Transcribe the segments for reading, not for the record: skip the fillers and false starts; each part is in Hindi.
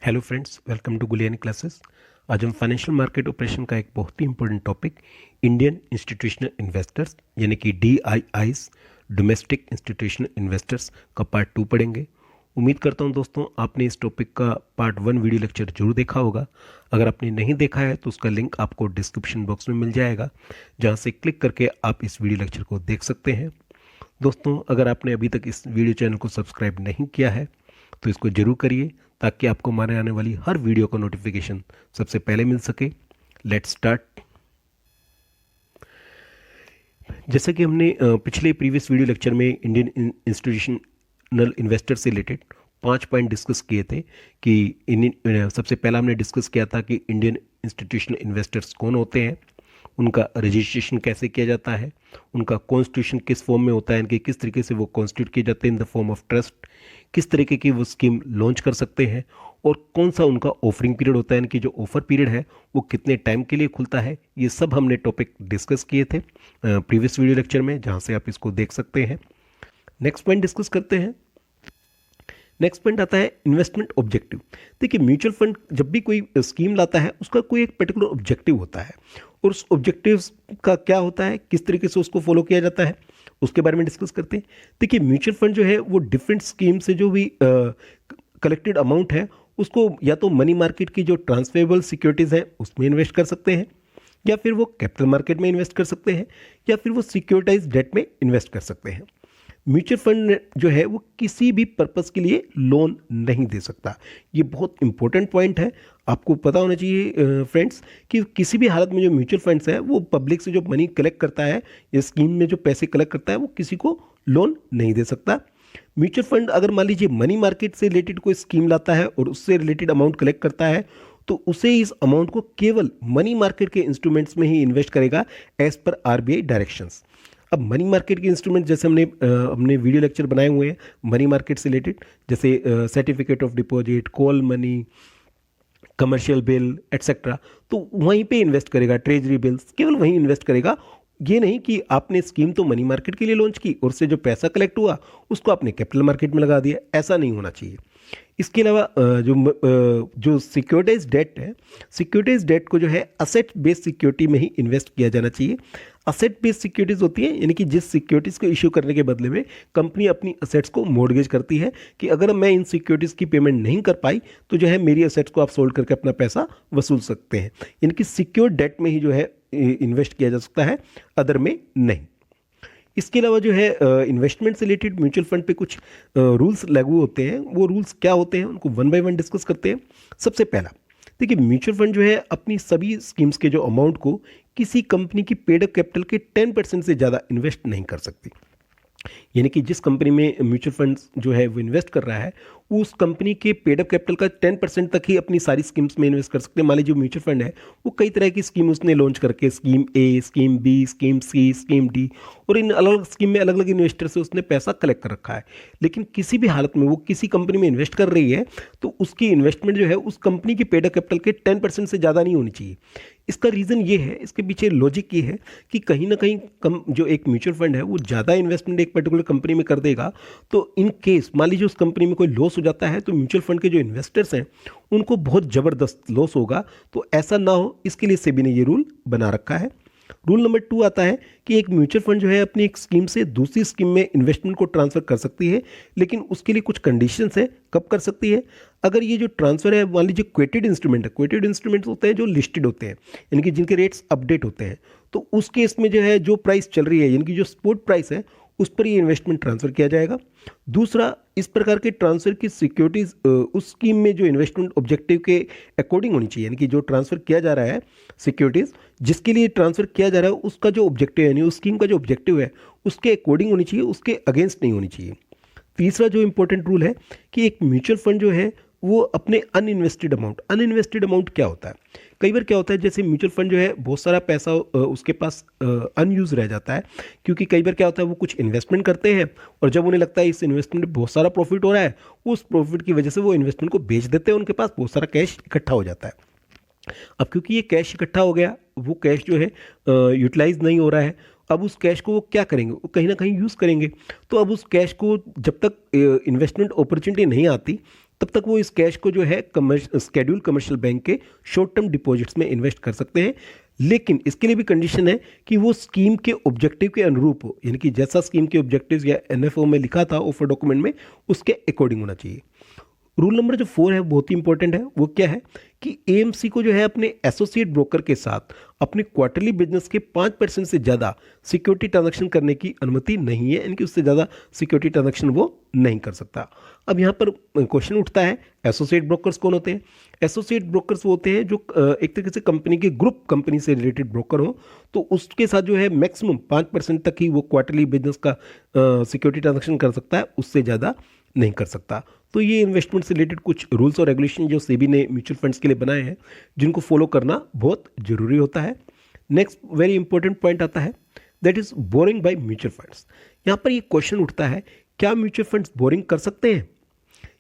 Hello friends, welcome to Guliani classes. आज हम फाइनेंशियल मार्केट ऑपरेशन का एक बहुत ही important topic Indian institutional investors यानी कि DIIs डोमेस्टिक इंस्टीट्यूशनल इन्वेस्टर्स का पार्ट 2 पढ़ेंगे। उम्मीद करता हूं दोस्तों आपने इस टॉपिक का पार्ट 1 वीडियो लेक्चर जरूर देखा होगा। अगर आपने नहीं देखा है तो उसका लिंक आपको डिस्क्रिप्शन बॉक्स में मिल जाएगा, जहां से क्लिक करके आप इस वीडियो लेक्चर को देख सकते हैं। दोस्तों, अगर आपने अभी तक इस वीडियो चैनल को सब्सक्राइब नहीं किया है तो इसको जरूर करिए, ताकि आपको हमारे आने वाली हर वीडियो का नोटिफिकेशन सबसे पहले मिल सके। Let's start. जैसा कि हमने पिछले प्रीवियस वीडियो लेक्चर में इंडियन इंस्टीट्यूशनल इन्वेस्टर से रिलेटेड 5 पॉइंट डिस्कस किए थे कि सबसे पहला हमने डिस्कस किया था कि इंडियन इंस्टीट्यूशनल इन्वेस्टर्स कौन होते हैं, उनका रजिस्ट्रेशन कैसे किया जाता है, उनका कॉन्स्टिट्यूशन किस फॉर्म में होता है, इनके किस तरीके से वो कॉन्स्टिट्यूट किए जाते हैं in the form of trust, किस तरीके की वो स्कीम लॉन्च कर सकते हैं, और कौन सा उनका ऑफरिंग पीरियड होता है, इनकी जो ऑफर पीरियड है वो कितने टाइम के लिए खुलता है। ये सब हमने टॉपिक डिस्कस किए थे प्रीवियस वीडियो लेक्चर में, जहाँ से आप इसको देख सकते हैं। नेक्स्ट पॉइंट डिस्कस करते हैं। नेक्स्ट पॉइंट आता है इन्वेस्टमेंट ऑब्जेक्टिव। देखिए, म्यूचुअल फंड जब भी कोई स्कीम लाता है उसका कोई एक पर्टिकुलर ऑब्जेक्टिव होता है, और उस ऑब्जेक्टिव का क्या होता है, किस तरीके से उसको फॉलो किया जाता है, उसके बारे में डिस्कस करते हैं। देखिए, म्यूचुअल फंड जो है वो डिफरेंट स्कीम से जो भी कलेक्टेड अमाउंट है उसको या तो मनी मार्केट की जो ट्रांसफरेबल सिक्योरिटीज़ हैं उसमें इन्वेस्ट कर सकते हैं, या फिर वो कैपिटल मार्केट में इन्वेस्ट कर सकते हैं, या फिर वो सिक्योरिटाइज डेट में इन्वेस्ट कर सकते हैं। म्यूचुअल फंड जो है वो किसी भी पर्पस के लिए लोन नहीं दे सकता। ये बहुत इंपॉर्टेंट पॉइंट है, आपको पता होना चाहिए फ्रेंड्स, कि किसी भी हालत में जो म्यूचुअल फंड्स है वो पब्लिक से जो मनी कलेक्ट करता है या स्कीम में जो पैसे कलेक्ट करता है वो किसी को लोन नहीं दे सकता। म्यूचुअल फंड अगर मान लीजिए मनी मार्केट से रिलेटेड कोई स्कीम लाता है और उससे रिलेटेड अमाउंट कलेक्ट करता है, तो उसे इस अमाउंट को केवल मनी मार्केट के इंस्ट्रूमेंट्स में ही इन्वेस्ट करेगा एज पर RBI डायरेक्शंस। अब मनी मार्केट के इंस्ट्रूमेंट जैसे हमने वीडियो लेक्चर बनाए हुए हैं मनी मार्केट से रिलेटेड, जैसे certificate of deposit, call money, commercial bill etcetera, तो वहीं पे इन्वेस्ट करेगा। ट्रेजरी बिल्स केवल वहीं इन्वेस्ट करेगा। ये नहीं कि आपने स्कीम तो मनी मार्केट के लिए लॉन्च की और उससे जो पैसा कलेक्ट हुआ उसको आपने कैपिटल मार्केट में लगा दिया, ऐसा नहीं होना चाहिए। इसके अलावा जो सिक्योरिटाइज डेट है, सिक्योरिटाइज डेट को जो है असेट बेस्ड सिक्योरिटी में ही इन्वेस्ट किया जाना चाहिए। असेट बेस्ड सिक्योरिटीज होती हैं, यानी कि जिस सिक्योरिटीज़ को इश्यू करने के बदले में कंपनी अपनी असेट्स को मॉर्गेज करती है कि अगर मैं इन सिक्योरिटीज़ की पेमेंट नहीं कर पाई तो जो है मेरी असेट्स को आप सोल्ड करके अपना पैसा वसूल सकते हैं। यानी कि सिक्योर डेट में ही जो है इन्वेस्ट किया जा सकता है, अदर में नहीं। इसके अलावा जो है इन्वेस्टमेंट से रिलेटेड म्यूचुअल फंड पे कुछ रूल्स लागू होते हैं। वो रूल्स क्या होते हैं उनको वन बाय वन डिस्कस करते हैं। सबसे पहला, देखिए, म्यूचुअल फंड जो है अपनी सभी स्कीम्स के जो अमाउंट को किसी कंपनी की पेड अप कैपिटल के 10% से ज़्यादा इन्वेस्ट नहीं कर सकती। यानी कि जिस कंपनी में म्यूचुअल फंड जो है वो इन्वेस्ट कर रहा है, उस कंपनी के पेड अप कैपिटल का 10% तक ही अपनी सारी स्कीम्स में इन्वेस्ट कर सकते हैं। मान लीजिए म्यूचुअल फंड है, वो कई तरह की स्कीम उसने लॉन्च करके, scheme A, scheme B, scheme C, scheme D, और इन अलग अलग स्कीम में अलग अलग इन्वेस्टर से उसने पैसा कलेक्ट कर रखा है, लेकिन किसी भी हालत में वो किसी कंपनी में इन्वेस्ट कर रही है तो उसकी इन्वेस्टमेंट जो है उस कंपनी की पेड अप कैपिटल के 10% से ज़्यादा नहीं होनी चाहिए। इसका रीज़न ये है, इसके पीछे लॉजिक ये है कि कहीं ना कहीं कम जो एक म्यूचुअल फंड है वो ज़्यादा इन्वेस्टमेंट एक पर्टिकुलर कंपनी में कर देगा, तो इन केस मान लीजिए उस कंपनी में कोई लॉस हो जाता है तो म्यूचुअल फंड के जो इन्वेस्टर्स हैं उनको बहुत ज़बरदस्त लॉस होगा। तो ऐसा ना हो, इसके लिए सेबी ने ये रूल बना रखा है। रूल नंबर 2 आता है कि एक म्यूचुअल फंड जो है अपनी एक स्कीम से दूसरी स्कीम में इन्वेस्टमेंट को ट्रांसफ़र कर सकती है, लेकिन उसके लिए कुछ कंडीशंस है। कब कर सकती है? अगर ये जो ट्रांसफ़र है मान लीजिए क्वेटेड इंस्ट्रूमेंट है, क्वेटेड इंस्ट्रूमेंट्स होते हैं जो लिस्टेड होते हैं, यानी कि जिनके रेट्स अपडेट होते हैं, तो उस केस में जो है जो प्राइस चल रही है, यानी कि जो स्पॉट प्राइस है, उस पर ये इन्वेस्टमेंट ट्रांसफ़र किया जाएगा। दूसरा, इस प्रकार के ट्रांसफ़र की सिक्योरिटीज़ उस स्कीम में जो इन्वेस्टमेंट ऑब्जेक्टिव के अकॉर्डिंग होनी चाहिए, यानी कि जो ट्रांसफ़र किया जा रहा है सिक्योरिटीज़ जिसके लिए ट्रांसफ़र किया जा रहा है उसका जो ऑब्जेक्टिव है, यानी उस स्कीम का जो ऑब्जेक्टिव है उसके अकॉर्डिंग होनी चाहिए, उसके अगेंस्ट नहीं होनी चाहिए। तीसरा जो इंपॉर्टेंट रूल है कि एक म्यूचुअल फंड जो है वो अपने अनइन्वेस्टेड अमाउंट क्या होता है? कई बार क्या होता है, जैसे म्यूचुअल फंड जो है बहुत सारा पैसा उसके पास अनयूज रह जाता है, क्योंकि कई बार क्या होता है वो कुछ इन्वेस्टमेंट करते हैं और जब उन्हें लगता है इस इन्वेस्टमेंट में बहुत सारा प्रॉफिट हो रहा है, उस प्रॉफिट की वजह से वो इन्वेस्टमेंट को बेच देते हैं, उनके पास बहुत सारा कैश इकट्ठा हो जाता है। अब क्योंकि ये कैश इकट्ठा हो गया, वो कैश जो है यूटिलाइज नहीं हो रहा है, अब उस कैश को वो क्या करेंगे, वो कहीं ना कहीं यूज़ करेंगे। तो अब उस कैश को जब तक इन्वेस्टमेंट अपॉर्चुनिटी नहीं आती तब तक वो इस कैश को जो है शेड्यूल कमर्शियल बैंक के शॉर्ट टर्म डिपॉजिट्स में इन्वेस्ट कर सकते हैं। लेकिन इसके लिए भी कंडीशन है कि वो स्कीम के ऑब्जेक्टिव के अनुरूप हो, यानी कि जैसा स्कीम के ऑब्जेक्टिव्स या एनएफओ में लिखा था ऑफर डॉक्यूमेंट में, उसके अकॉर्डिंग होना चाहिए। रूल नंबर जो 4 है बहुत ही इंपॉर्टेंट है। वो क्या है कि एएमसी को जो है अपने एसोसिएट ब्रोकर के साथ अपने क्वार्टरली बिजनेस के 5% से ज़्यादा सिक्योरिटी ट्रांजैक्शन करने की अनुमति नहीं है, यानी कि उससे ज़्यादा सिक्योरिटी ट्रांजैक्शन वो नहीं कर सकता। अब यहाँ पर क्वेश्चन उठता है, एसोसिएट ब्रोकर्स कौन होते हैं? एसोसिएट ब्रोकर्स वो होते हैं जो एक तरीके से कंपनी के ग्रुप कंपनी से रिलेटेड ब्रोकर हो, तो उसके साथ जो है मैक्सिमम 5% तक ही वो क्वार्टरली बिजनेस का सिक्योरिटी ट्रांजैक्शन कर सकता है, उससे ज़्यादा नहीं कर सकता। तो ये इन्वेस्टमेंट से रिलेटेड कुछ रूल्स और रेगुलेशन जो सेबी ने म्यूचुअल फंड्स के लिए बनाए हैं, जिनको फॉलो करना बहुत जरूरी होता है। नेक्स्ट वेरी इंपॉर्टेंट पॉइंट आता है, that is boring by mutual funds. यहाँ पर ये क्वेश्चन उठता है, क्या म्यूचुअल फंड्स बोरिंग कर सकते हैं?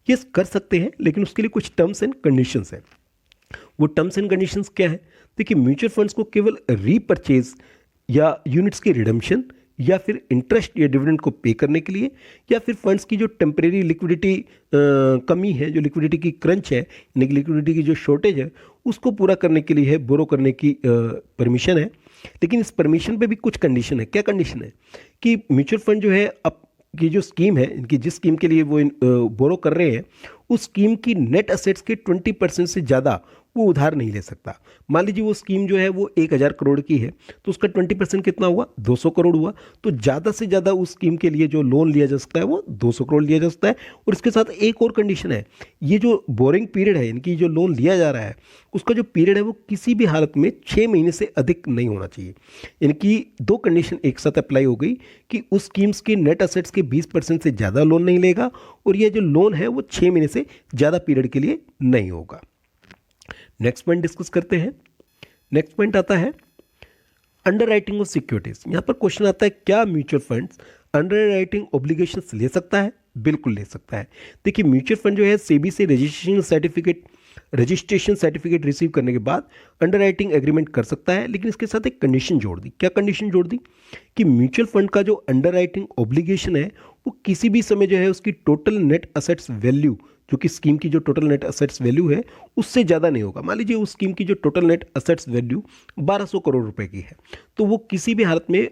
यस, कर सकते हैं, लेकिन उसके लिए कुछ टर्म्स एंड कंडीशंस हैं। वो टर्म्स एंड कंडीशंस क्या है? देखिए, म्यूचुअल फंड्स को केवल रीपरचेज या यूनिट्स की रिडम्पशन या फिर इंटरेस्ट या डिविडेंड को पे करने के लिए, या फिर फंड्स की जो टेम्परेरी लिक्विडिटी कमी है, जो लिक्विडिटी की क्रंच है, यानी कि लिक्विडिटी की जो शॉर्टेज है, उसको पूरा करने के लिए है बोरो करने की परमिशन है। लेकिन इस परमिशन पे भी कुछ कंडीशन है। क्या कंडीशन है? कि म्यूचुअल फंड जो है अब की जो स्कीम है, इनकी जिस स्कीम के लिए वो बोरो कर रहे हैं, उस स्कीम की नेट असेट्स के 20% से ज़्यादा वो उधार नहीं ले सकता। मान लीजिए वो स्कीम जो है वो 1000 करोड़ की है, तो उसका 20% कितना हुआ? 200 करोड़ हुआ। तो ज़्यादा से ज़्यादा उस स्कीम के लिए जो लोन लिया जा सकता है वो 200 करोड़ लिया जा सकता है। और इसके साथ एक और कंडीशन है, ये जो बोरिंग पीरियड है, इनकी जो लोन लिया जा रहा है, उसका जो पीरियड है वो किसी भी हालत में 6 महीने से अधिक नहीं होना चाहिए। इनकी दो कंडीशन एक साथ अप्लाई हो गई कि उस स्कीम्स के नेट असेट्स के 20% से ज़्यादा लोन नहीं लेगा, और ये जो लोन है वो 6 महीने से ज़्यादा पीरियड के लिए नहीं होगा। नेक्स्ट पॉइंट डिस्कस करते हैं। नेक्स्ट पॉइंट आता है अंडरराइटिंग ऑफ सिक्योरिटीज। यहां पर क्वेश्चन आता है, क्या म्यूचुअल फंड्स अंडरराइटिंग ऑब्लिगेशंस ले सकता है? बिल्कुल ले सकता है। देखिए, म्यूचुअल फंड जो है सेबी से रजिस्ट्रेशन सर्टिफिकेट रिसीव करने के बाद अंडरराइटिंग एग्रीमेंट कर सकता है, लेकिन इसके साथ एक कंडीशन जोड़ दी। क्या कंडीशन जोड़ दी? कि म्यूचुअल फंड का जो अंडरराइटिंग ऑब्लिगेशन है वो किसी भी समय जो है उसकी टोटल नेट असेट्स वैल्यू, जो कि स्कीम की जो टोटल नेट असेट्स वैल्यू है, उससे ज़्यादा नहीं होगा। मान लीजिए उस स्कीम की जो total net assets value 1200 crore रुपए की है, तो वो किसी भी हालत में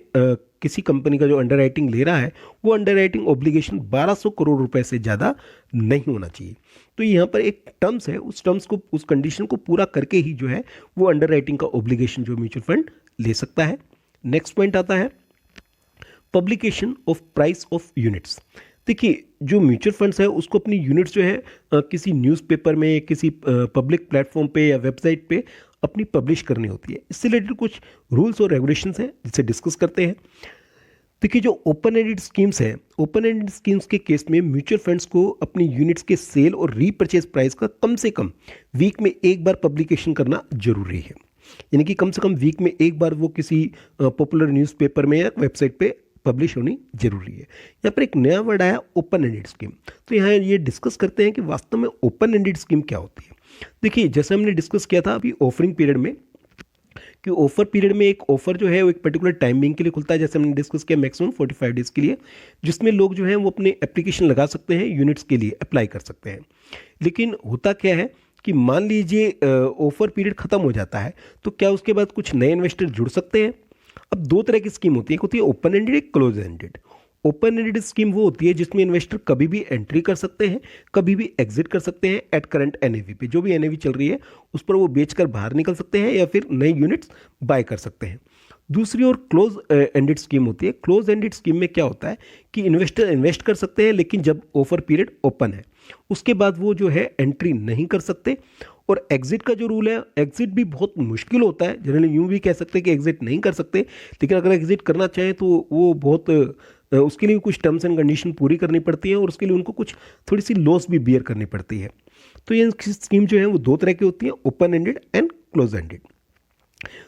किसी कंपनी का जो अंडरराइटिंग ले रहा है वो अंडरराइटिंग ऑब्लिगेशन 1200 करोड़ रुपए से ज़्यादा नहीं होना चाहिए। तो यहाँ पर एक टर्म्स है, उस टर्म्स को, उस कंडीशन को पूरा करके ही जो है वो अंडरराइटिंग का ऑब्लिगेशन जो म्यूचुअल फंड ले सकता है। नेक्स्ट पॉइंट आता है publication of price of units. देखिए, जो म्यूचुअल फंड्स है उसको अपनी यूनिट्स जो है किसी न्यूज़पेपर में, किसी पब्लिक प्लेटफॉर्म पे या वेबसाइट पे अपनी पब्लिश करनी होती है। इससे रिलेटेड कुछ रूल्स और रेगुलेशंस हैं जिसे डिस्कस करते हैं। देखिए, जो ओपन एंडेड स्कीम्स हैं, ओपन एंडेड स्कीम्स के केस में म्यूचुअल फंड्स को अपनी यूनिट्स के सेल और रीपरचेज प्राइस का कम से कम वीक में एक बार पब्लिकेशन करना जरूरी है। यानी कि कम से कम वीक में एक बार वो किसी पॉपुलर न्यूज़पेपर में या वेबसाइट पे पब्लिश होनी जरूरी है। यहाँ पर एक नया वर्ड आया, ओपन एंडेड स्कीम। तो यहाँ ये डिस्कस करते हैं कि वास्तव में ओपन एंडेड स्कीम क्या होती है। देखिए, जैसे हमने डिस्कस किया था अभी ऑफरिंग पीरियड में, कि ऑफर पीरियड में एक ऑफर जो है वो एक पर्टिकुलर टाइमिंग के लिए खुलता है, जैसे हमने डिस्कस किया मैक्सिमम 45 डेज के लिए, जिसमें लोग जो हैं वो अपने एप्लीकेशन लगा सकते हैं, यूनिट्स के लिए अप्लाई कर सकते हैं। लेकिन होता क्या है कि मान लीजिए ऑफर पीरियड खत्म हो जाता है, तो क्या उसके बाद कुछ नए इन्वेस्टर जुड़ सकते हैं? अब दो तरह की स्कीम होती है, एक होती है ओपन एंडेड, एक close ended. Open ended scheme वो होती है जिसमें इन्वेस्टर कभी भी एंट्री कर सकते हैं, कभी भी एग्जिट कर सकते हैं एट करंट एनएवी पे। जो भी एनएवी चल रही है उस पर वो बेचकर बाहर निकल सकते हैं या फिर नई यूनिट्स बाय कर सकते हैं। दूसरी ओर क्लोज एंडेड स्कीम होती है। क्लोज एंडेड स्कीम में क्या होता है कि इन्वेस्टर इन्वेस्ट कर सकते हैं, लेकिन जब ऑफर पीरियड ओपन है उसके बाद वो जो है एंट्री नहीं कर सकते। और एग्जिट का जो रूल है, एग्जिट भी बहुत मुश्किल होता है। जनरली यूँ भी कह सकते हैं कि एग्जिट नहीं कर सकते, लेकिन अगर एग्जिट करना चाहें तो वो बहुत उसके लिए कुछ टर्म्स एंड कंडीशन पूरी करनी पड़ती है, और उसके लिए उनको कुछ थोड़ी सी लॉस भी बियर करनी पड़ती है। तो ये स्कीम जो है वो दो तरह की होती है, open ended and close ended.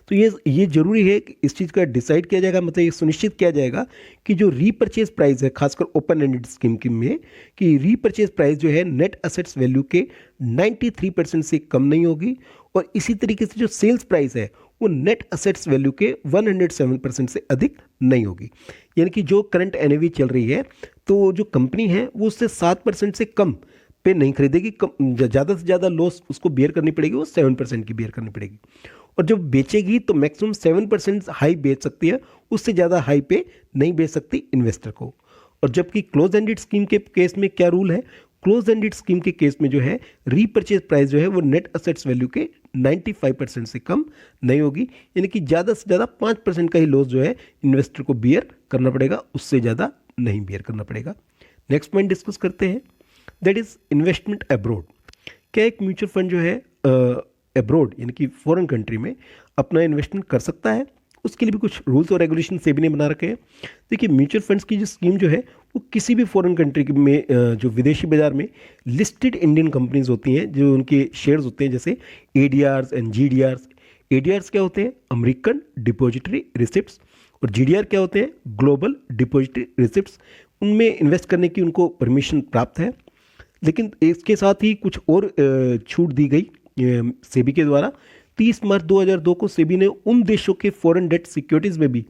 तो ये जरूरी है कि इस चीज़ का डिसाइड किया जाएगा, मतलब ये सुनिश्चित किया जाएगा कि जो रीपरचेज प्राइस है, खासकर ओपन एंडेड स्कीम में, कि रीपरचेज प्राइस जो है नेट असेट्स वैल्यू के 93% से कम नहीं होगी, और इसी तरीके से जो सेल्स प्राइस है वो नेट असेट्स वैल्यू के 107% से अधिक नहीं होगी। यानी कि जो करंट एनएवी चल रही है, तो जो कंपनी है वो उससे 7% से कम पे नहीं खरीदेगी, ज़्यादा से ज़्यादा लॉस उसको बेयर करनी पड़ेगी, वो 7% की बेयर करनी पड़ेगी। और जब बेचेगी तो मैक्सिमम 7% हाई बेच सकती है, उससे ज़्यादा हाई पे नहीं बेच सकती इन्वेस्टर को। और जबकि क्लोज एंडेड स्कीम के केस में क्या रूल है, क्लोज एंडेड स्कीम के केस में जो है रीपरचेज प्राइस जो है वो नेट असेट्स वैल्यू के 95% से कम नहीं होगी, यानी कि ज़्यादा से ज़्यादा 5% का ही लॉस जो है इन्वेस्टर को बियर करना पड़ेगा, उससे ज़्यादा नहीं बियर करना पड़ेगा। नेक्स्ट पॉइंट डिस्कस करते हैं, दैट इज इन्वेस्टमेंट अब्रॉड। क्या एक म्यूचुअल फंड जो है अब्रॉड यानी कि फॉरेन कंट्री में अपना इन्वेस्टमेंट कर सकता है? उसके लिए भी कुछ रूल्स और रेगुलेशन सेबी ने बना रखे हैं। देखिए, म्यूचुअल फंड्स की जो स्कीम जो है वो किसी भी फॉरेन कंट्री में जो विदेशी बाजार में लिस्टेड इंडियन कंपनीज होती हैं, जो उनके शेयर्स होते हैं, जैसे ADRs एंड GDRs। ADRs क्या होते हैं? American depository receipts. और GDR क्या होते हैं? Global depository receipts. उनमें इन्वेस्ट करने की उनको परमिशन प्राप्त है। लेकिन इसके साथ ही कुछ और छूट दी गई सेबी के द्वारा। 30 मार्च 2002 को सेबी ने उन देशों के फॉरेन डेट सिक्योरिटीज में भी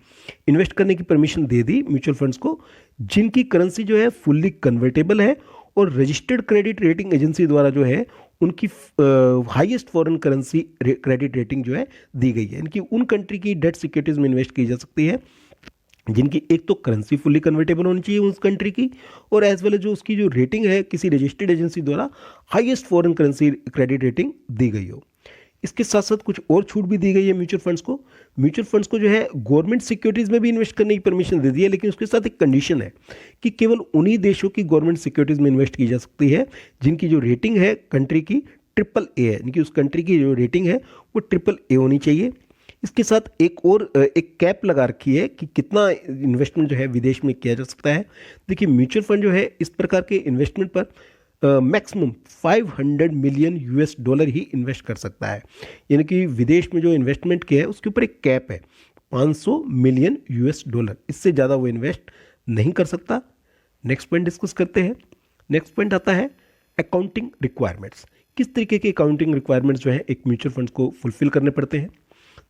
इन्वेस्ट करने की परमिशन दे दी म्यूचुअल फंड्स को, जिनकी करेंसी जो है फुल्ली कन्वर्टेबल है और रजिस्टर्ड क्रेडिट रेटिंग एजेंसी द्वारा जो है उनकी highest foreign currency credit rating जो है दी गई है। यानी कि उन कंट्री की डेट सिक्योरिटीज में इन्वेस्ट की जा सकती है जिनकी एक तो करेंसी फुल्ली कन्वर्टेबल होनी चाहिए उस कंट्री की, और एज वेल जो उसकी जो रेटिंग है किसी रजिस्टर्ड एजेंसी द्वारा highest foreign currency credit rating दी गई हो। इसके साथ साथ कुछ और छूट भी दी गई है म्यूचुअल फंड्स को। म्यूचुअल फंड्स को जो है गवर्नमेंट सिक्योरिटीज में भी इन्वेस्ट करने की परमिशन दे दी है, लेकिन उसके साथ एक कंडीशन है कि केवल उन्हीं देशों की गवर्नमेंट सिक्योरिटीज में इन्वेस्ट की जा सकती है जिनकी जो रेटिंग है कंट्री की AAA है, यानी कि उस कंट्री की जो रेटिंग है वो AAA होनी चाहिए। इसके साथ एक कैप लगा रखी है कि कितना इन्वेस्टमेंट जो है विदेश में किया जा सकता है। देखिए, म्यूचुअल फंड जो है इस प्रकार के इन्वेस्टमेंट पर मैक्सिमम $500 मिलियन ही इन्वेस्ट कर सकता है, यानी कि विदेश में जो इन्वेस्टमेंट किया है उसके ऊपर एक कैप है $500 मिलियन। इससे ज़्यादा वो इन्वेस्ट नहीं कर सकता। नेक्स्ट पॉइंट डिस्कस करते हैं। नेक्स्ट पॉइंट आता है अकाउंटिंग रिक्वायरमेंट्स। किस तरीके के अकाउंटिंग रिक्वायरमेंट्स जो है एक म्यूचुअल फंड्स को फुलफिल करने पड़ते हैं?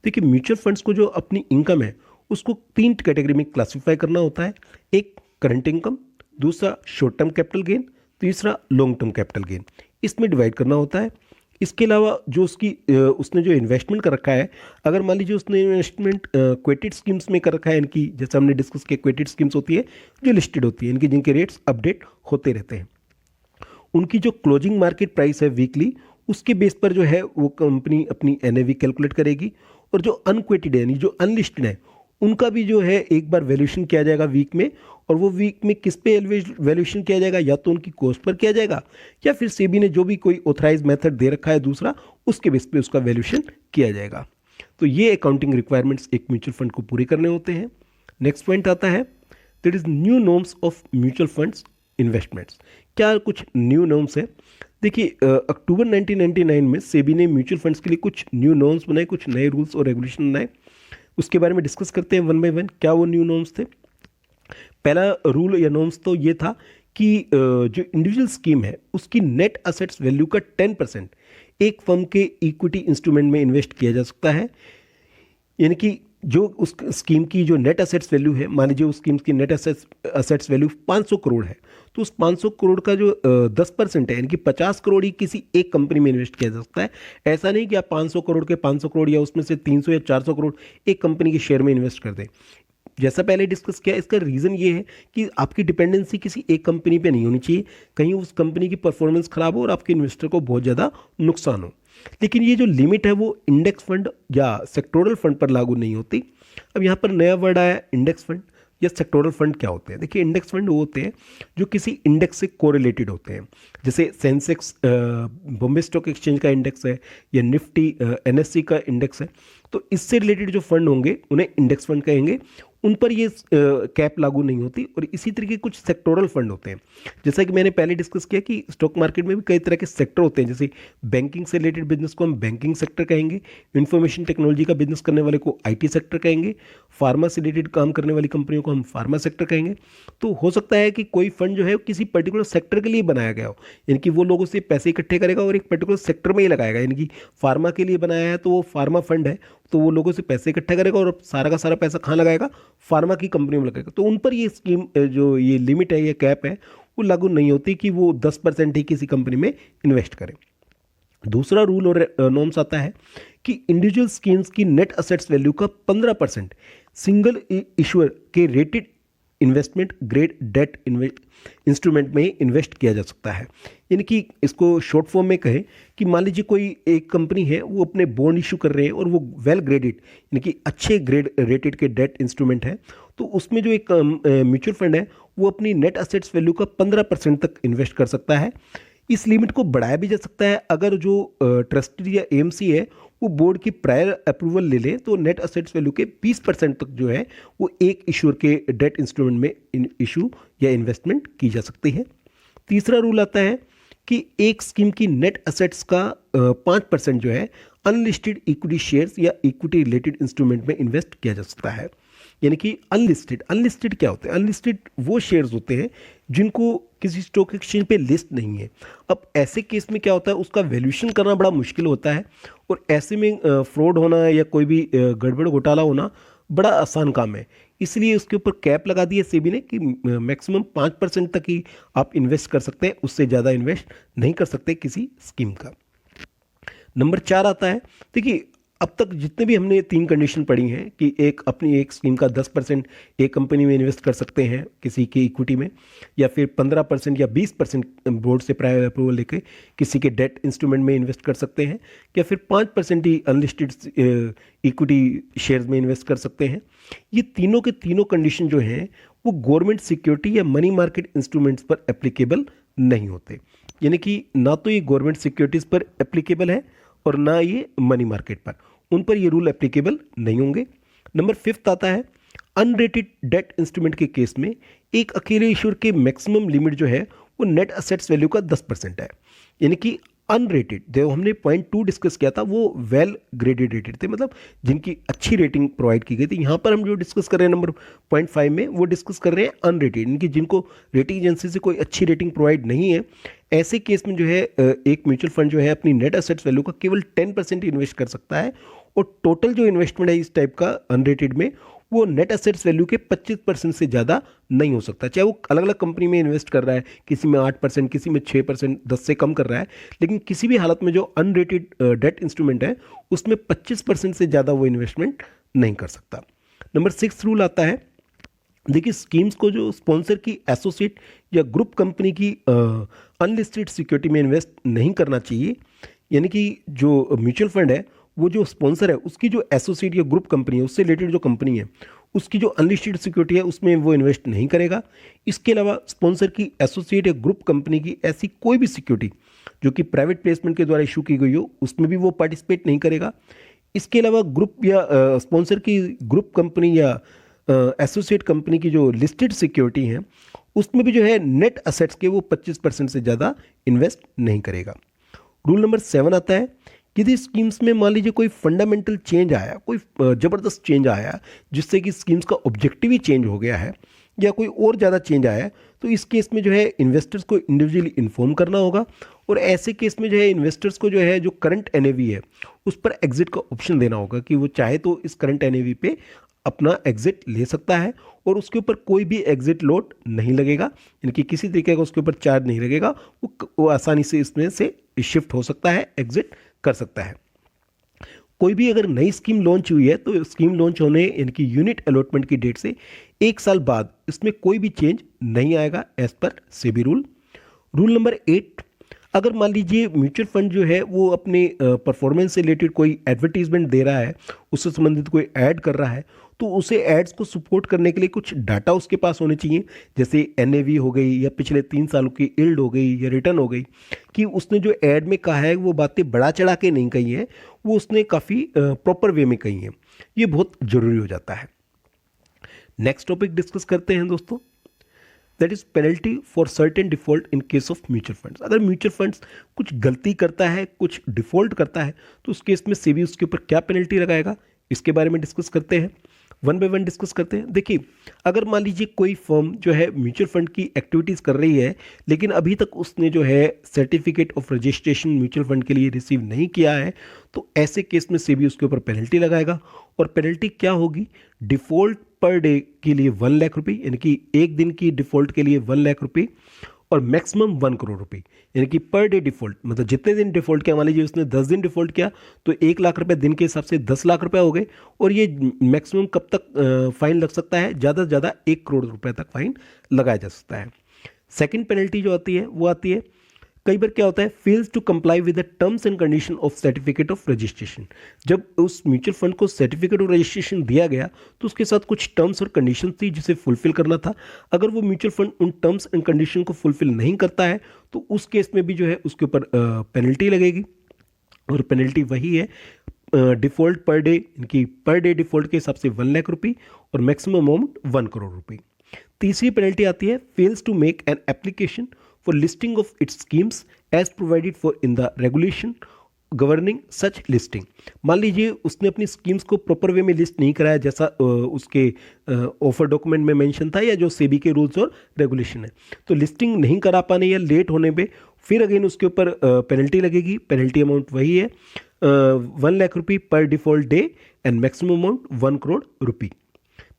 देखिए, म्यूचुअल फंड्स को जो अपनी इनकम है उसको 3 कैटेगरी में क्लासिफाई करना होता है। एक करंट इनकम, दूसरा शॉर्ट टर्म कैपिटल गेन, तीसरा लॉन्ग टर्म कैपिटल गेन। इसमें डिवाइड करना होता है। इसके अलावा जो उसने जो इन्वेस्टमेंट कर रखा है, अगर मान लीजिए उसने इन्वेस्टमेंट क्वेटेड स्कीम्स में कर रखा है, इनकी जैसे हमने डिस्कस किया क्वेटेड स्कीम्स होती है जो लिस्टेड होती है, इनकी जिनके रेट्स अपडेट होते रहते हैं, उनकी जो क्लोजिंग मार्केट प्राइस है वीकली, उसके बेस पर जो है वो कंपनी अपनी NAV कैलकुलेट करेगी। और जो अनक्वेटेड है यानी जो अनलिस्टेड है उनका भी जो है एक बार वैल्यूएशन किया जाएगा वीक में, और वो वीक में किस पे वैल्यूएशन किया जाएगा, या तो उनकी कॉस्ट पर किया जाएगा या फिर सेबी ने जो भी कोई ऑथराइज मेथड दे रखा है दूसरा, उसके बेस पे उसका वैल्यूएशन किया जाएगा। तो ये अकाउंटिंग रिक्वायरमेंट्स एक म्यूचुअल फंड को पूरे करने होते हैं। नेक्स्ट पॉइंट आता है that is new norms of mutual funds investments. क्या कुछ न्यू नॉर्म्स है? देखिए, अक्टूबर 1999 में सेबी ने म्यूचुअल फंड्स के लिए कुछ न्यू नॉर्म्स बनाए, कुछ नए रूल्स और रेगुलेशन बनाए। उसके बारे में डिस्कस करते हैं वन बाय वन। क्या वो न्यू नॉर्म्स थे? पहला रूल या नॉर्म्स तो ये था कि जो इंडिविजुअल स्कीम है उसकी नेट असेट्स वैल्यू का 10% एक फर्म के इक्विटी इंस्ट्रूमेंट में इन्वेस्ट किया जा सकता है। यानी कि जो उस स्कीम की जो नेट असेट्स वैल्यू है, मान लीजिए उस स्कीम की नेट असेट्स वैल्यू 500 करोड़ है, तो उस 500 करोड़ का जो 10% है, यानी कि 50 करोड़ ही किसी एक कंपनी में इन्वेस्ट किया जा सकता है। ऐसा नहीं कि आप 500 करोड़ के 500 करोड़ या उसमें से 300 या 400 करोड़ एक कंपनी के शेयर में इन्वेस्ट कर दें। जैसा पहले डिस्कस किया, इसका रीज़न ये है कि आपकी डिपेंडेंसी किसी एक कंपनी पे नहीं होनी चाहिए, कहीं उस कंपनी की परफॉर्मेंस खराब हो और आपके इन्वेस्टर को बहुत ज़्यादा नुकसान हो। लेकिन ये जो लिमिट है वो इंडेक्स फंड या सेक्टोरल फंड पर लागू नहीं होती। अब यहाँ पर नया वर्ड आया इंडेक्स फंड या सेक्टोरल फंड। क्या होते हैं? देखिए, इंडेक्स फंड वो होते हैं जो किसी इंडेक्स से कोरिलेटेड होते हैं, जैसे सेंसेक्स बॉम्बे स्टॉक एक्सचेंज का इंडेक्स है या निफ्टी NSE का इंडेक्स है, तो इससे रिलेटेड जो फंड होंगे उन्हें इंडेक्स फंड कहेंगे। उन पर ये कैप लागू नहीं होती। और इसी तरीके कुछ सेक्टोरल फंड होते हैं, जैसा कि मैंने पहले डिस्कस किया कि स्टॉक मार्केट में भी कई तरह के सेक्टर होते हैं। जैसे बैंकिंग से रिलेटेड बिजनेस को हम बैंकिंग सेक्टर कहेंगे, इंफॉर्मेशन टेक्नोलॉजी का बिजनेस करने वाले को IT सेक्टर कहेंगे, फार्मा से रिलेटेड काम करने वाली कंपनियों को हम फार्मा सेक्टर कहेंगे। तो हो सकता है कि कोई फंड जो है किसी पर्टिकुलर सेक्टर के लिए बनाया गया हो, यानी कि वो लोगों से पैसे इकट्ठे करेगा और एक पर्टिकुलर सेक्टर में ही लगाएगा। यानी कि फार्मा के लिए बनाया है तो वो फार्मा फंड है, तो वो लोगों से पैसे इकट्ठा करेगा और सारा का सारा पैसा कहाँ लगाएगा? फार्मा की कंपनी में लगाएगा। तो उन पर ये स्कीम जो ये लिमिट है, ये कैप है, वो लागू नहीं होती कि वो 10% ही किसी कंपनी में इन्वेस्ट करें। दूसरा रूल और नॉर्म्स आता है कि इंडिविजुअल स्कीम्स की नेट असेट्स वैल्यू का 15% सिंगल इशूअर के rated investment grade debt instrument में इन्वेस्ट किया जा सकता है। यानी कि इसको शॉर्ट फॉर्म में कहें कि मान लीजिए कोई एक कंपनी है, वो अपने बॉन्ड इशू कर रहे हैं और वो वेल ग्रेडेड यानी कि अच्छे ग्रेड रेटेड के डेट इंस्ट्रूमेंट है, तो उसमें जो एक म्यूचुअल फंड है वो अपनी नेट असेट्स वैल्यू का 15% तक इन्वेस्ट कर सकता है। इस लिमिट को बढ़ाया भी जा सकता है अगर जो ट्रस्टी या एएमसी है वो बोर्ड की प्रायर अप्रूवल ले ले, तो नेट असेट्स वैल्यू के 20% तक जो है वो एक इशूर के डेट इंस्ट्रूमेंट में इशू या इन्वेस्टमेंट की जा सकती है। तीसरा रूल आता है कि एक स्कीम की नेट असेट्स का 5% जो है अनलिस्टेड इक्विटी शेयर्स या इक्विटी रिलेटेड इंस्ट्रूमेंट में इन्वेस्ट किया जा सकता है। यानी कि अनलिस्टेड क्या होते हैं? अनलिस्टेड वो शेयर्स होते हैं जिनको किसी स्टॉक एक्सचेंज पे लिस्ट नहीं है। अब ऐसे केस में क्या होता है, उसका वैल्यूएशन करना बड़ा मुश्किल होता है और ऐसे में फ्रॉड होना या कोई भी गड़बड़ घोटाला होना बड़ा आसान काम है। इसलिए उसके ऊपर कैप लगा दी है सेबी ने कि मैक्सिमम 5% तक ही आप इन्वेस्ट कर सकते हैं, उससे ज़्यादा इन्वेस्ट नहीं कर सकते किसी स्कीम का। नंबर 4 आता है, देखिए अब तक जितने भी हमने 3 कंडीशन पढ़ी हैं कि अपनी एक स्कीम का 10% एक कंपनी में इन्वेस्ट कर सकते हैं किसी की इक्विटी में, या फिर 15% या 20% बोर्ड से प्रायर अप्रूवल लेके किसी के डेट इंस्ट्रूमेंट में इन्वेस्ट कर सकते हैं, या फिर 5% ही अनलिस्टेड इक्विटी शेयर्स में इन्वेस्ट कर सकते हैं। ये तीनों के तीनों कंडीशन जो हैं वो गवर्नमेंट सिक्योरिटी या मनी मार्केट इंस्ट्रूमेंट्स पर एप्लीकेबल नहीं होते। यानी कि ना तो ये गवर्नमेंट सिक्योरिटीज़ पर एप्लीकेबल है और ना ये मनी मार्केट पर, उन पर ये रूल एप्लीकेबल नहीं होंगे। नंबर 5 आता है, अनरेटेड डेट इंस्ट्रूमेंट के केस में एक अकेले इशूर के मैक्सिमम लिमिट जो है वो नेट असेट्स वैल्यू का 10% है। यानी कि अनरेटेड, जो हमने पॉइंट 2 डिस्कस किया था वो वेल ग्रेडेड रेटेड थे, मतलब जिनकी अच्छी रेटिंग प्रोवाइड की गई थी। यहाँ पर हम जो डिस्कस कर रहे हैं नंबर पॉइंट 5 में, वो डिस्कस कर रहे हैं अनरेटेड, यानी कि जिनको रेटिंग एजेंसी से कोई अच्छी रेटिंग प्रोवाइड नहीं है। ऐसे केस में जो है एक म्यूचुअल फंड जो है अपनी नेट असेट्स वैल्यू का केवल 10% इन्वेस्ट कर सकता है और टोटल जो इन्वेस्टमेंट है इस टाइप का अनरेटेड में वो नेट असेट्स वैल्यू के 25% से ज़्यादा नहीं हो सकता। चाहे वो अलग अलग कंपनी में इन्वेस्ट कर रहा है, किसी में 8%, किसी में 6%, 10 से कम कर रहा है, लेकिन किसी भी हालत में जो अनरेटेड डेट इंस्ट्रूमेंट है उसमें 25% से ज़्यादा वो इन्वेस्टमेंट नहीं कर सकता। नंबर 6 रूल आता है, देखिए स्कीम्स को जो स्पॉन्सर की एसोसिएट या ग्रुप कंपनी की अनलिस्टेड सिक्योरिटी में इन्वेस्ट नहीं करना चाहिए। यानी कि जो म्यूचुअल फंड है वो जो स्पॉन्सर है उसकी जो एसोसिएट या ग्रुप कंपनी है, उससे रिलेटेड जो कंपनी है उसकी जो अनलिस्टेड सिक्योरिटी है उसमें वो इन्वेस्ट नहीं करेगा। इसके अलावा स्पॉन्सर की एसोसिएट या ग्रुप कंपनी की ऐसी कोई भी सिक्योरिटी जो कि प्राइवेट प्लेसमेंट के द्वारा इशू की गई हो उसमें भी वो पार्टिसिपेट नहीं करेगा। इसके अलावा ग्रुप या स्पॉन्सर की ग्रुप कंपनी या एसोसिएट कंपनी की जो लिस्टेड सिक्योरिटी हैं उसमें भी जो है नेट असेट्स के वो 25% से ज़्यादा इन्वेस्ट नहीं करेगा। रूल नंबर 7 आता है, यदि स्कीम्स में मान लीजिए कोई फंडामेंटल चेंज आया, कोई ज़बरदस्त चेंज आया जिससे कि स्कीम्स का ऑब्जेक्टिव ही चेंज हो गया है या कोई और ज़्यादा चेंज आया है, तो इस केस में जो है इन्वेस्टर्स को इंडिविजुअली इन्फॉर्म करना होगा और ऐसे केस में जो है इन्वेस्टर्स को जो है जो करंट एनएवी है उस पर एग्जिट का ऑप्शन देना होगा कि वो चाहे तो इस करंट एनएवी पे अपना एग्जिट ले सकता है और उसके ऊपर कोई भी एग्जिट लोड नहीं लगेगा, यानी कि किसी तरीके का उसके ऊपर चार्ज नहीं लगेगा। वो आसानी से इसमें से शिफ्ट हो सकता है, एग्जिट कर सकता है। कोई भी अगर नई स्कीम लॉन्च हुई है तो स्कीम लॉन्च होने यानी कि यूनिट अलॉटमेंट की डेट से 1 साल बाद इसमें कोई भी चेंज नहीं आएगा as per SEBI rule. Rule number 8, अगर मान लीजिए म्यूचुअल फंड जो है वो अपने परफॉर्मेंस से रिलेटेड कोई एडवर्टीजमेंट दे रहा है, उससे संबंधित कोई ऐड कर रहा है, तो उसे एड्स को सपोर्ट करने के लिए कुछ डाटा उसके पास होने चाहिए, जैसे एनएवी हो गई या पिछले 3 सालों की यील्ड हो गई या रिटर्न हो गई, कि उसने जो ऐड में कहा है वो बातें बढ़ा चढ़ा के नहीं कही है, वो उसने काफ़ी प्रॉपर वे में कही है। ये बहुत ज़रूरी हो जाता है। नेक्स्ट टॉपिक डिस्कस करते हैं दोस्तों, that is penalty for certain default in case of mutual funds. अगर म्यूचुअल फंड्स कुछ गलती करता है, कुछ डिफॉल्ट करता है, तो उस केस में सेबी उसके ऊपर क्या पेनल्टी लगाएगा, इसके बारे में डिस्कस करते हैं, वन बाय वन डिस्कस करते हैं। देखिए, अगर मान लीजिए कोई फर्म जो है म्यूचुअल फंड की एक्टिविटीज़ कर रही है लेकिन अभी तक उसने जो है certificate of registration mutual fund के लिए रिसीव नहीं किया है, तो ऐसे केस में सेबी उसके ऊपर पेनल्टी लगाएगा। और पेनल्टी क्या होगी, डिफ़ॉल्ट पर डे के लिए 1 लाख रुपये, यानी कि एक दिन की डिफ़ॉल्ट के लिए 1 लाख रुपये, और मैक्सिमम 1 करोड़ रुपए, यानी कि पर डे डिफॉल्ट, मतलब जितने दिन डिफॉल्ट किया, मान लीजिए उसने 10 दिन डिफॉल्ट किया तो 1 लाख रुपए दिन के हिसाब से 10 लाख रुपए हो गए। और ये मैक्सिमम कब तक फाइन लग सकता है? ज़्यादा से ज़्यादा 1 करोड़ रुपए तक फाइन लगाया जा सकता है। सेकेंड पेनल्टी जो आती है वो आती है, कई बार क्या होता है, fails to comply with the terms and condition of certificate of registration. जब उस म्यूचुअल फंड को सर्टिफिकेट ऑफ रजिस्ट्रेशन दिया गया तो उसके साथ कुछ टर्म्स और कंडीशन थी जिसे फुलफिल करना था। अगर वो म्यूचुअल फंड उन टर्म्स एंड कंडीशन को फुलफिल नहीं करता है तो उस केस में भी जो है उसके ऊपर पेनल्टी लगेगी। और पेनल्टी वही है डिफॉल्ट पर डे, इनकी पर डे डिफॉल्ट के हिसाब से 1 लाख रुपये और मैक्सिमम अमाउंट 1 करोड़ रुपये। तीसरी पेनल्टी आती है fails to make an application for listing of its schemes as provided for in the regulation governing such listing। मान लीजिए उसने अपनी स्कीम्स को प्रॉपर वे में लिस्ट नहीं कराया जैसा उसके ऑफर डॉक्यूमेंट में मेंशन था या जो सेबी के रूल्स और रेगुलेशन है, तो लिस्टिंग नहीं करा पाने या लेट होने पे फिर अगेन उसके ऊपर पेनल्टी लगेगी। पेनल्टी अमाउंट वही है 1 लाख रुपये पर default day and maximum amount 1 crore रुपये।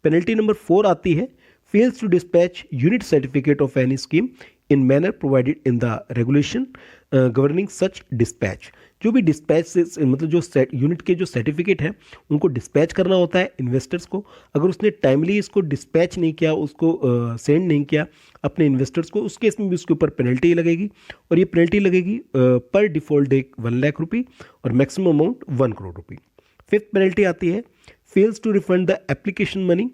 पेनल्टी नंबर 4 आती है fails to dispatch unit certificate of any scheme in manner provided in the regulation governing such dispatch. जो भी डिस्पैच से मतलब जो यूनिट के जो सर्टिफिकेट हैं उनको डिस्पैच करना होता है इन्वेस्टर्स को। अगर उसने टाइमली इसको डिस्पैच नहीं किया, उसको सेंड नहीं किया अपने इन्वेस्टर्स को, उस केस में भी उसके ऊपर पेनल्टी लगेगी। और ये पेनल्टी लगेगी पर डिफॉल्ट डे 1 लाख रुपये और मैक्सिमम अमाउंट 1 करोड़ रुपये। फिफ्थ पेनल्टी आती है fails to refund the application money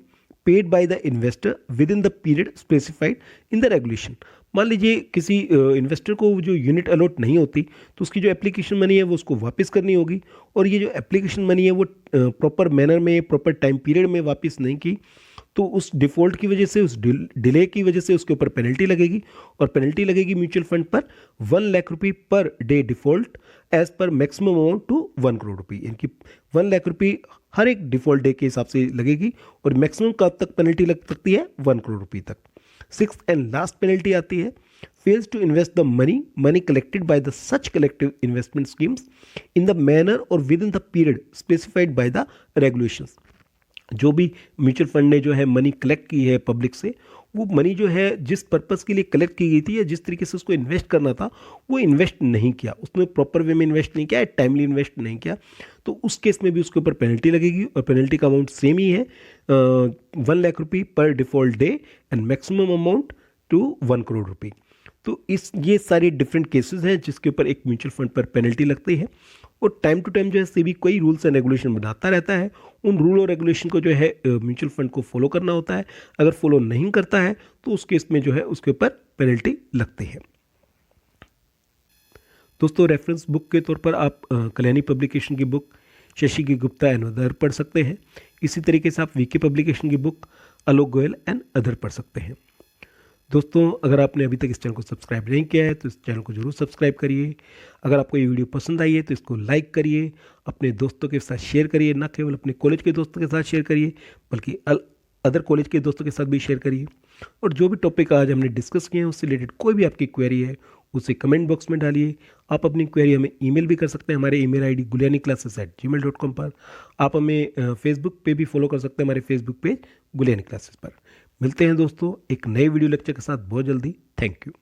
paid by the investor within the period specified in the regulation. मान लीजिए किसी इन्वेस्टर को जो यूनिट अलॉट नहीं होती तो उसकी जो एप्लीकेशन मनी है वो उसको वापस करनी होगी। और ये जो एप्लीकेशन मनी है वो प्रॉपर मैनर में प्रॉपर टाइम पीरियड में वापस नहीं की तो उस डिफ़ॉल्ट की वजह से, उस डिले की वजह से उसके ऊपर पेनल्टी लगेगी। और पेनल्टी लगेगी म्यूचुअल फंड पर 1 लाख रुपये पर day default as per maximum amount to 1 crore रुपये, इनकी 1 लाख रुपये हर एक डिफ़ॉल्ट डे के हिसाब से लगेगी। और मैक्सिमम कब तक पेनल्टी लग सकती है? 1 करोड़ रुपये तक। सिक्स्थ एंड लास्ट पेनल्टी आती है fails to invest the money collected by the such collective investment schemes in the manner और within the period specified by the regulations. जो भी म्यूचुअल फंड ने जो है मनी कलेक्ट की है पब्लिक से, वो मनी जो है जिस पर्पस के लिए कलेक्ट की गई थी या जिस तरीके से उसको इन्वेस्ट करना था वो इन्वेस्ट नहीं किया, उसने प्रॉपर वे में इन्वेस्ट नहीं किया, टाइमली इन्वेस्ट नहीं किया, तो उस केस में भी उसके ऊपर पेनल्टी लगेगी। और पेनल्टी का अमाउंट सेम ही है 1 लाख रुपये पर default day and maximum amount to 1 crore रुपये। तो ये सारे डिफरेंट केसेस हैं जिसके ऊपर एक म्यूचुअल फंड पर पेनल्टी लगती है। और टाइम टू टाइम जो है सेबी कोई रूल्स एंड रेगुलेशन बनाता रहता है, उन रूल और रेगुलेशन को जो है म्यूचुअल फंड को फॉलो करना होता है। अगर फॉलो नहीं करता है तो उस केस में जो है उसके ऊपर पेनल्टी लगती है। दोस्तों, रेफरेंस बुक के तौर पर आप कल्याणी पब्लिकेशन की बुक शशि की गुप्ता एंड अदर पढ़ सकते हैं। इसी तरीके से आप वीके पब्लिकेशन की book Alok Goyal and other पढ़ सकते हैं। दोस्तों, अगर आपने अभी तक इस चैनल को सब्सक्राइब नहीं किया है तो इस चैनल को जरूर सब्सक्राइब करिए। अगर आपको ये वीडियो पसंद आई है तो इसको लाइक करिए, अपने दोस्तों के साथ शेयर करिए, ना केवल अपने कॉलेज के दोस्तों के साथ शेयर करिए बल्कि अदर कॉलेज के दोस्तों के साथ भी शेयर करिए। और जो भी टॉपिक आज हमने डिस्कस किए हैं उससे रिलेटेड कोई भी आपकी क्वेरी है उसे कमेंट बॉक्स में डालिए। आप अपनी क्वेरी हमें ईमेल भी कर सकते हैं, हमारे ईमेल आईडी gulyani-classes@gmail.com पर। आप हमें फेसबुक पे भी फॉलो कर सकते हैं, हमारे फेसबुक पेज गुलियानी क्लासेस पर। मिलते हैं दोस्तों एक नए वीडियो लेक्चर के साथ बहुत जल्दी। Thank you.